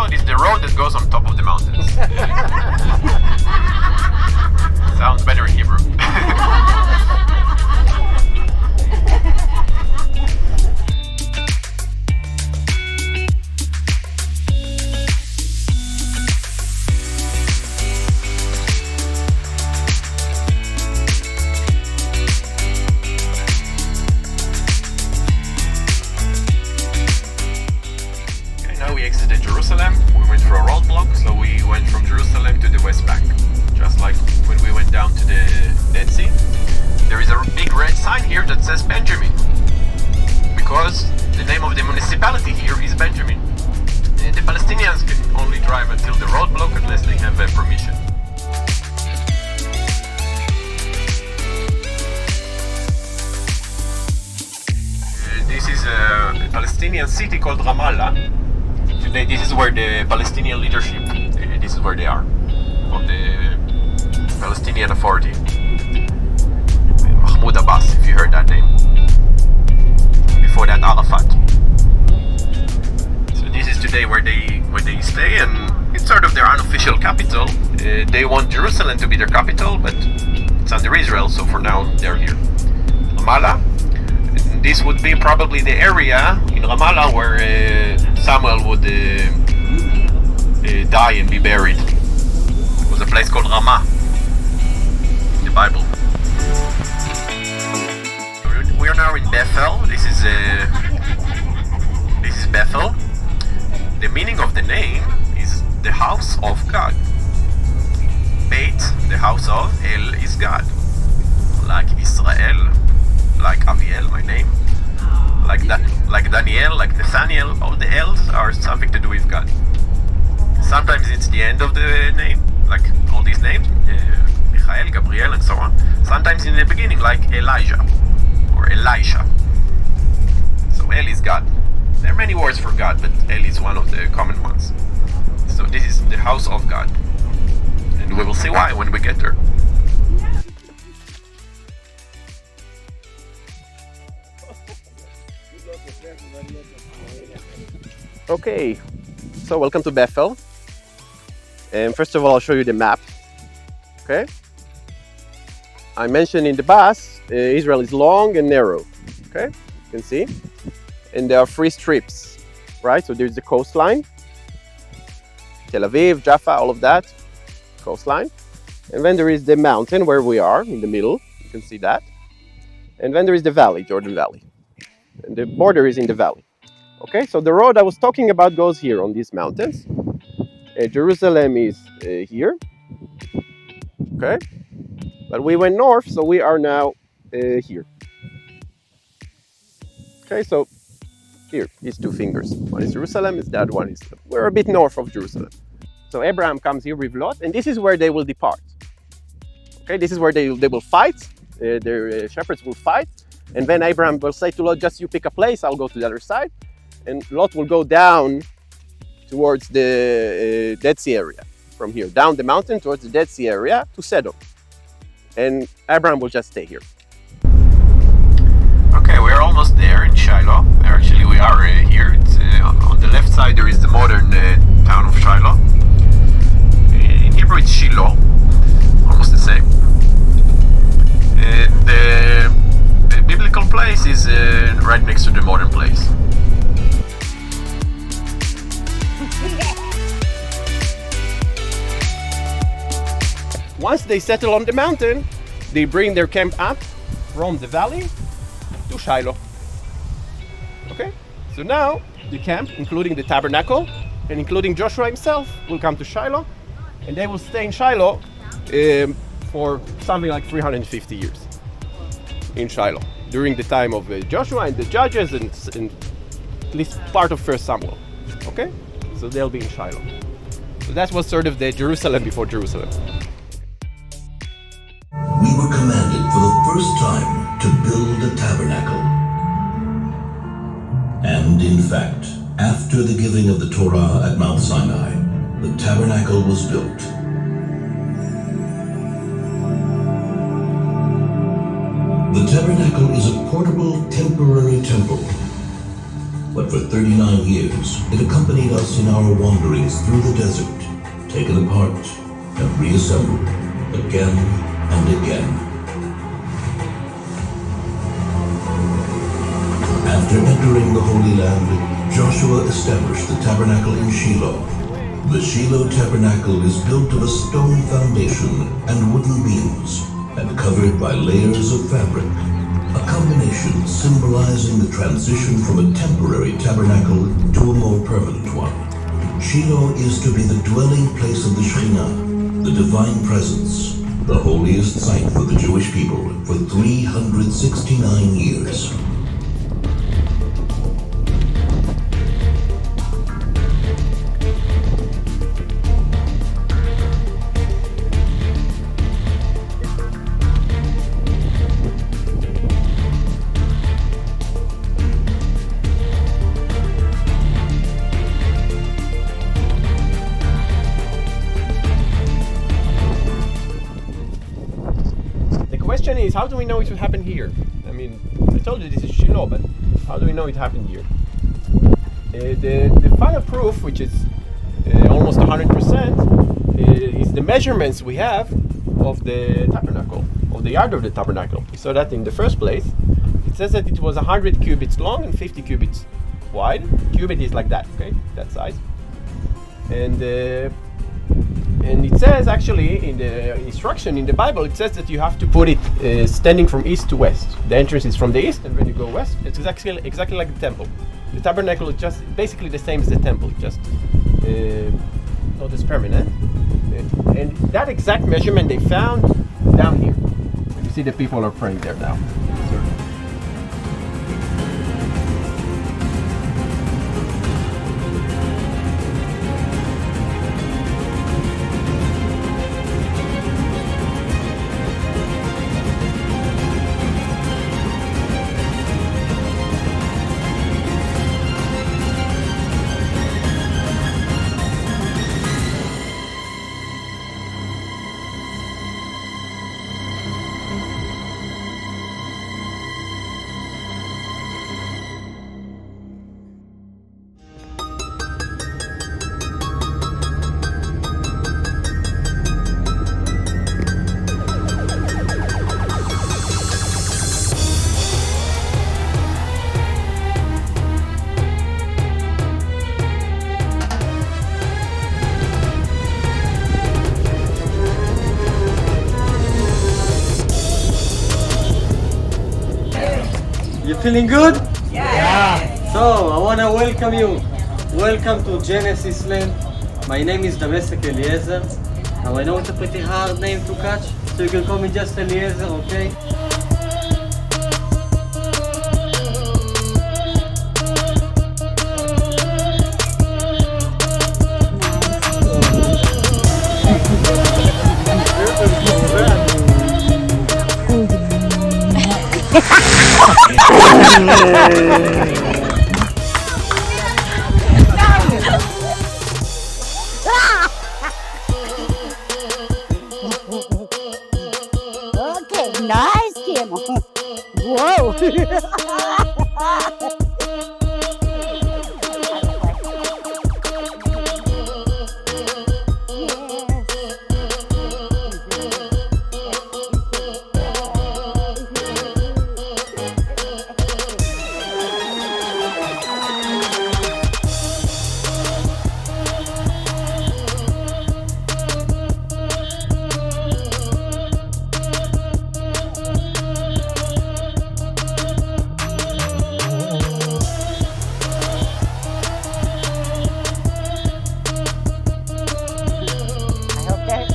Talmud is the road that goes on top of the mountains. Sounds better in Hebrew. Exited Jerusalem, we went through a roadblock, so we went from Jerusalem to the West Bank. Just like when we went down to the Dead Sea. There is a big red sign here that says Benjamin, because the name of the municipality here is Benjamin. The Palestinians can only drive until the roadblock unless they have permission. This is a Palestinian city called Ramallah. Today, this is where the Palestinian leadership, this is where they are, of the Palestinian Authority. Mahmoud Abbas, if you heard that name. Before that, Arafat. So this is today where they stay, and it's sort of their unofficial capital. They want Jerusalem to be their capital, but it's under Israel, so for now they're here. Ramallah. This would be probably the area in Ramallah where Samuel would die and be buried. It was a place called Ramah in the Bible. We are now in Bethel. This is Bethel. The meaning of the name is the house of God. Beit, the house of El, is God. Like Israel. Like Aviel, my name, like Daniel, like Nathaniel, all the L's are something to do with God. Sometimes it's the end of the name, like all these names, Michael, Gabriel, and so on. Sometimes in the beginning, like Elijah or Elisha. So El is God. There are many words for God, but El is one of the common ones. So this is the house of God, and we will see why when we get there. Okay, so welcome to Bethel. And first of all, I'll show you the map. Okay, I mentioned in the bus, Israel is long and narrow. Okay, you can see, and there are 3 strips, right? So there's the coastline, Tel Aviv, Jaffa, all of that, coastline, and then there is the mountain where we are in the middle. You can see that, and then there is the valley, Jordan Valley, and the border is in the valley. Okay, so the road I was talking about goes here on these mountains. Jerusalem is here. Okay, but we went north, so we are now here. Okay, so here, these 2 fingers. One is Jerusalem, the other one is, we're a bit north of Jerusalem. So Abraham comes here with Lot, and this is where they will depart. Okay, this is where they will fight. Their shepherds will fight, and then Abraham will say to Lot, just you pick a place, I'll go to the other side. And Lot will go down towards the Dead Sea area, from here, down the mountain towards the Dead Sea area to Sodom. And Abraham will just stay here. Okay, we're almost there in Shiloh. Actually, we are here. It's, on the left side there is the modern town of Shiloh. In Hebrew it's Shiloh, almost the same. And the biblical place is right next to the modern place. Once they settle on the mountain, they bring their camp up from the valley to Shiloh. Okay? So now the camp, including the tabernacle and including Joshua himself, will come to Shiloh, and they will stay in Shiloh for something like 350 years in Shiloh during the time of Joshua and the judges and at least part of 1 Samuel. Okay? So they'll be in Shiloh. So that was sort of the Jerusalem before Jerusalem. We were commanded for the first time to build a tabernacle. And in fact, after the giving of the Torah at Mount Sinai, the tabernacle was built. The tabernacle is a portable, temporary temple. But for 39 years, it accompanied accompanied us in our wanderings through the desert, taken apart and reassembled again and again. After entering the Holy Land, Joshua established the tabernacle in Shiloh. The Shiloh tabernacle is built of a stone foundation and wooden beams, and covered by layers of fabric, a combination symbolizing the transition from a temporary tabernacle to a more permanent one. Shiloh is to be the dwelling place of the Shekhinah, the divine presence, the holiest site for the Jewish people for 369 years. The question is, how do we know it will happen here? I mean, I told you this is Shiloh, but how do we know it happened here? The final proof, which is almost 100%, is the measurements we have of the tabernacle, of the yard of the tabernacle. We saw that in the first place. It says that it was 100 cubits long and 50 cubits wide. Cubit is like that, okay, that size. And it says actually in the instruction in the Bible, it says that you have to put it standing from east to west. The entrance is from the east, and when you go west, it's exactly like the temple. The tabernacle is just basically the same as the temple, just not as permanent. And that exact measurement they found down here. You see the people are praying there now. You feeling good? Yeah. So I wanna welcome you. Welcome to Genesis Land. My name is Damasek Eliezer. Now I know it's a pretty hard name to catch, so you can call me just Eliezer, okay? Okay, nice camel. Whoa.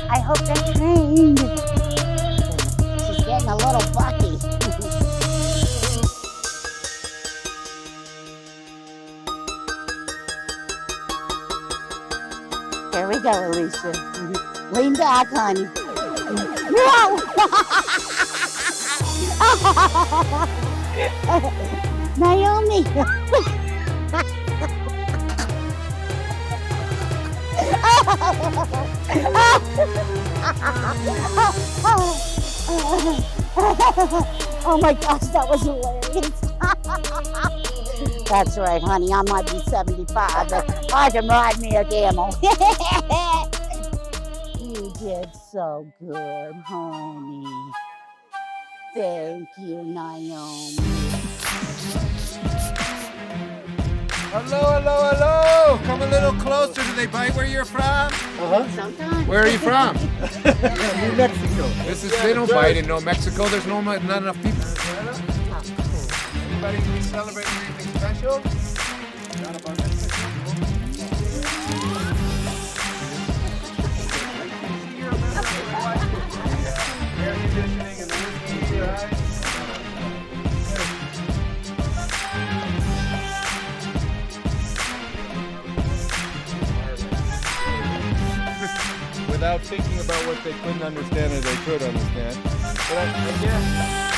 I hope they're trained. She's getting a little bucky. Here we go, Alicia. Lean back, honey. Whoa! Naomi! Oh my gosh, that was hilarious. That's right, honey. I might be 75, but I can ride me a camel. You did so good, honey. Thank you, Naomi. Hello, hello, hello! Come a little closer. Do they bite where you're from? Sometimes. Where are you from? New Mexico. They don't bite in Mexico. There's not enough people. Anybody celebrating anything special? Not about Mexico. Air conditioning and the whiskey, right? Without thinking about what they couldn't understand or they could understand. But I guess